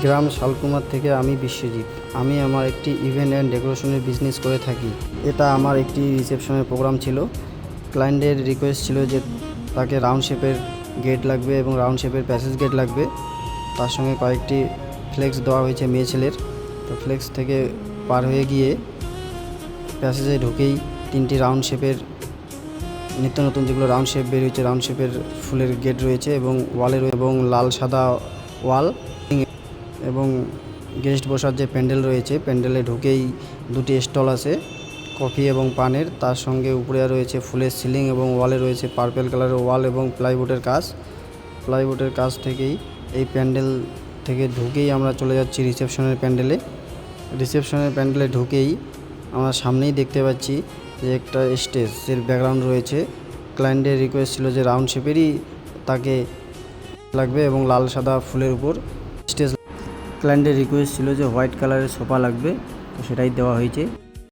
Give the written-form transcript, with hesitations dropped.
গ্রাম শালকুমার থেকে আমি বিশ্বজিৎ। আমি আমার একটি ইভেন্ট অ্যান্ড ডেকোরেশনের বিজনেস করে থাকি। এটা আমার একটি রিসেপশনের প্রোগ্রাম ছিল। ক্লায়েন্টের রিকোয়েস্ট ছিল যে তাকে রাউন্ড শেপের গেট লাগবে এবং রাউন্ড শেপের প্যাসেজ গেট লাগবে। তার সঙ্গে কয়েকটি ফ্লেক্স দেওয়া হয়েছে মেয়ে ছেলের। তো ফ্লেক্স থেকে পার হয়ে গিয়ে প্যাসেজে ঢুকেই 3টি রাউন্ড শেপের নিত্য নতুন যেগুলো রাউন্ড শেপ বের হয়েছে রাউন্ড শেপের ফুলের গেট রয়েছে এবং ওয়ালের এবং লাল সাদা ওয়াল এবং গেস্ট বসার যে প্যান্ডেল রয়েছে, প্যান্ডেলে ঢুকেই 2টি স্টল আছে কফি এবং পানের। তার সঙ্গে উপরে রয়েছে ফুলের সিলিং এবং ওয়ালে রয়েছে পার্পেল কালারের ওয়াল এবং প্লাইউডের কাজ থেকেই এই প্যান্ডেল থেকে ঢুকেই আমরা চলে যাচ্ছি রিসেপশনের প্যান্ডেলে ঢুকেই আমরা সামনেই দেখতে পাচ্ছি যে একটা স্টেজের ব্যাকগ্রাউন্ড রয়েছে। ক্লায়েন্টের রিকোয়েস্ট ছিল যে রাউন্ড শেপেরই তাকে লাগবে এবং লাল সাদা ফুলের উপর স্টেজ। ক্লায়েন্টের রিকোয়েস্ট ছিল যে হোয়াইট কালারের সোফা লাগবে, তো সেটাই দেওয়া হয়েছে।